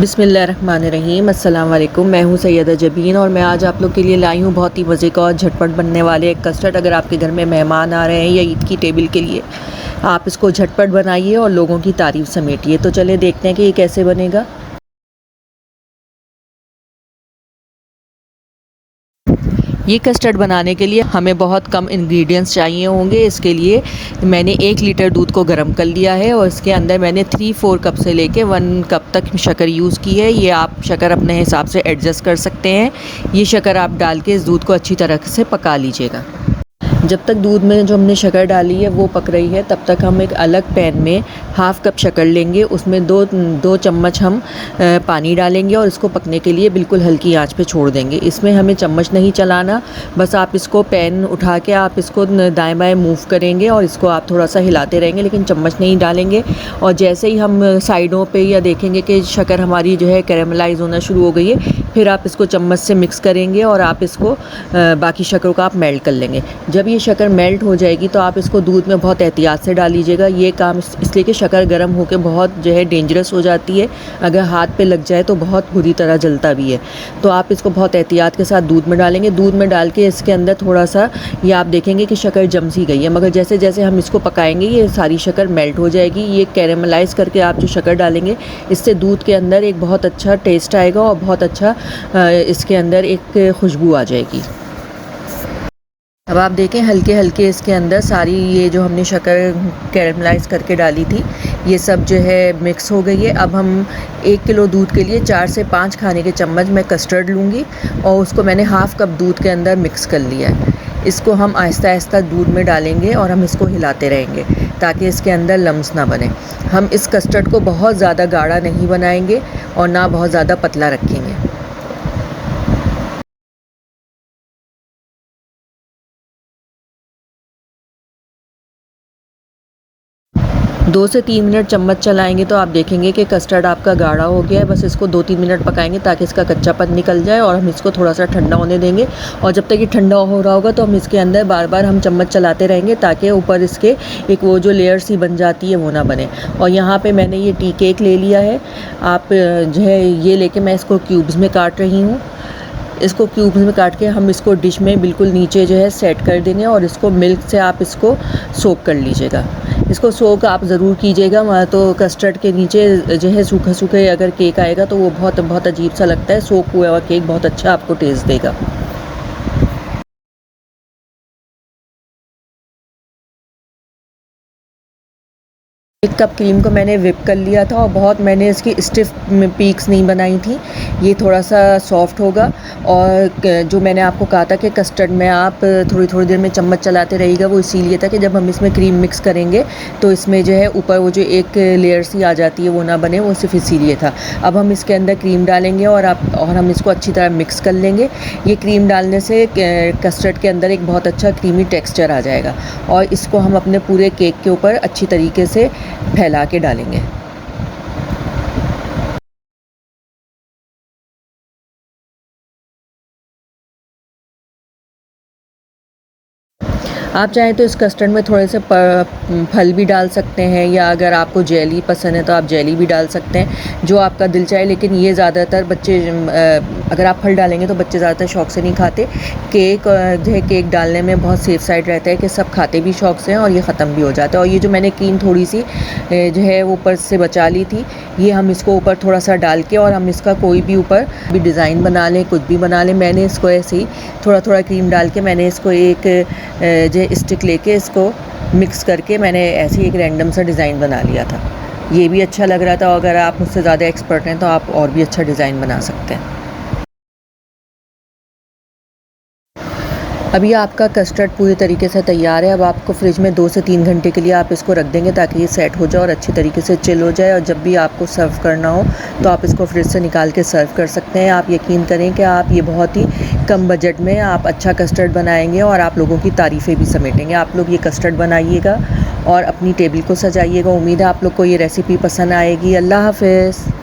बिस्मिल्लाहिर्रहमानिर्रहीम। अस्सलाम वालेकुम। मैं हूँ सैयदा जबीन और मैं आज आप लोग के लिए लाई हूँ बहुत ही मज़े का और झटपट बनने वाले एक कस्टर्ड। अगर आपके घर में मेहमान आ रहे हैं या ईद की टेबल के लिए, आप इसको झटपट बनाइए और लोगों की तारीफ़ समेटिए। तो चलिए देखते हैं कि ये कैसे बनेगा। ये कस्टर्ड बनाने के लिए हमें बहुत कम इंग्रेडिएंट्स चाहिए होंगे। इसके लिए मैंने 1 लीटर दूध को गर्म कर लिया है और इसके अंदर मैंने 3-4 कप से लेके 1 कप तक शक्कर यूज़ की है। ये आप शक्कर अपने हिसाब से एडजस्ट कर सकते हैं। ये शक्कर आप डाल के इस दूध को अच्छी तरह से पका लीजिएगा। जब तक दूध में जो हमने शक्कर डाली है वो पक रही है, तब तक हम एक अलग पैन में हाफ़ कप शक्कर लेंगे। उसमें दो चम्मच हम पानी डालेंगे और इसको पकने के लिए बिल्कुल हल्की आंच पे छोड़ देंगे। इसमें हमें चम्मच नहीं चलाना, बस आप इसको पैन उठा के आप इसको दाएं बाएं मूव करेंगे और इसको आप थोड़ा सा हिलाते रहेंगे, लेकिन चम्मच नहीं डालेंगे। और जैसे ही हम साइडों पे या देखेंगे कि शक्कर हमारी जो है कैरेमलाइज़ होना शुरू हो गई है, फिर आप इसको चम्मच से मिक्स करेंगे और आप इसको बाकी शक्कर को आप मेल्ट कर लेंगे। जब ये शक्कर मेल्ट हो जाएगी तो आप इसको दूध में बहुत एहतियात से डाल लीजिएगा। ये काम इसलिए कि शक्कर गर्म होकर बहुत जो है डेंजरस हो जाती है। अगर हाथ पे लग जाए तो बहुत बुरी तरह जलता भी है। तो आप इसको बहुत एहतियात के साथ दूध में डालेंगे। दूध में डाल के इसके अंदर थोड़ा सा ये आप देखेंगे कि शक्कर जम सी गई है, मगर जैसे जैसे हम इसको पकाएंगे ये सारी शक्कर मेल्ट हो जाएगी। ये कैरेमलाइज़ करके आप जो शक्कर डालेंगे, इससे दूध के अंदर एक बहुत अच्छा टेस्ट आएगा और बहुत अच्छा इसके अंदर एक खुशबू आ जाएगी। अब आप देखें हल्के हल्के इसके अंदर सारी ये जो हमने शक्कर कैरेमलाइज़ करके डाली थी, ये सब जो है मिक्स हो गई है। अब हम 1 किलो दूध के लिए 4 से 5 खाने के चम्मच मैं कस्टर्ड लूँगी और उसको मैंने हाफ़ कप दूध के अंदर मिक्स कर लिया है। इसको हम आहिस्ता आहिस्ता दूध में डालेंगे और हम इसको हिलाते रहेंगे ताकि इसके अंदर लम्स ना बने। हम इस कस्टर्ड को बहुत ज़्यादा गाढ़ा नहीं बनाएंगे और ना बहुत ज़्यादा पतला रखेंगे। 2 से 3 मिनट चम्मच चलाएंगे तो आप देखेंगे कि कस्टर्ड आपका गाढ़ा हो गया है। बस इसको 2-3 मिनट पकाएंगे ताकि इसका कच्चापन निकल जाए और हम इसको थोड़ा सा ठंडा होने देंगे। और जब तक ये ठंडा हो रहा होगा तो हम इसके अंदर बार बार हम चम्मच चलाते रहेंगे ताकि ऊपर इसके एक वो जो लेयर सी बन जाती है वो ना बने। और यहाँ पर मैंने ये टी केक ले लिया है। आप जो है ये लेके मैं इसको क्यूब्स में काट रही हूँ। इसको क्यूब्स में काट के हम इसको डिश में बिल्कुल नीचे जो है सेट कर देंगे और इसको मिल्क से आप इसको सोक कर लीजिएगा। इसको सोक आप ज़रूर कीजिएगा, वहाँ तो कस्टर्ड के नीचे जो है सूखा सूखा अगर केक आएगा तो वो बहुत बहुत अजीब सा लगता है। सोक हुआ हुआ केक बहुत अच्छा आपको टेस्ट देगा। 1 कप क्रीम को मैंने विप कर लिया था और बहुत मैंने इसकी स्टिफ पीक्स नहीं बनाई थी। ये थोड़ा सा सॉफ्ट होगा। और जो मैंने आपको कहा था कि कस्टर्ड में आप थोड़ी थोड़ी देर में चम्मच चलाते रहिएगा, वो इसीलिए था कि जब हम इसमें क्रीम मिक्स करेंगे तो इसमें जो है ऊपर वो जो एक लेयर सी आ जाती है वो ना बने, वो सिर्फ इसीलिए था। अब हम इसके अंदर क्रीम डालेंगे और हम इसको अच्छी तरह मिक्स कर लेंगे। ये क्रीम डालने से कस्टर्ड के अंदर एक बहुत अच्छा क्रीमी टेक्स्चर आ जाएगा और इसको हम अपने पूरे केक के ऊपर अच्छी तरीके से फैला के डालेंगे। आप चाहें तो इस कस्टर्ड में थोड़े से फल भी डाल सकते हैं, या अगर आपको जेली पसंद है तो आप जेली भी डाल सकते हैं, जो आपका दिल चाहे। लेकिन ये ज़्यादातर बच्चे अगर आप फल डालेंगे तो बच्चे ज़्यादातर शौक़ से नहीं खाते। केक जो है केक डालने में बहुत सेफ़ साइड रहता है कि सब खाते भी शौक़ से हैं और ये ख़त्म भी हो जाता है। और ये जो मैंने क्रीम थोड़ी सी जो है वो ऊपर से बचा ली थी, ये हम इसको ऊपर थोड़ा सा डाल के और हम इसका कोई भी ऊपर भी डिज़ाइन बना लें, कुछ भी बना लें। मैंने इसको ऐसे ही थोड़ा थोड़ा क्रीम डाल के मैंने इसको एक जो स्टिक लेके इसको मिक्स करके मैंने ऐसे ही एक रैंडम सा डिज़ाइन बना लिया था। ये भी अच्छा लग रहा था। अगर आप मुझसे ज़्यादा एक्सपर्ट हैं तो आप और भी अच्छा डिज़ाइन बना सकते हैं। अभी आपका कस्टर्ड पूरी तरीके से तैयार है। अब आपको फ्रिज में 2 से 3 घंटे के लिए आप इसको रख देंगे ताकि ये सेट हो जाए और अच्छी तरीके से चिल हो जाए। और जब भी आपको सर्व करना हो तो आप इसको फ्रिज से निकाल के सर्व कर सकते हैं। आप यकीन करें कि आप ये बहुत ही कम बजट में आप अच्छा कस्टर्ड बनाएंगे और आप लोगों की तारीफ़ें भी समेटेंगे। आप लोग ये कस्टर्ड बनाइएगा और अपनी टेबल को सजाइएगा। उम्मीद है आप लोग को ये रेसिपी पसंद आएगी। अल्लाह हाफ़िज़।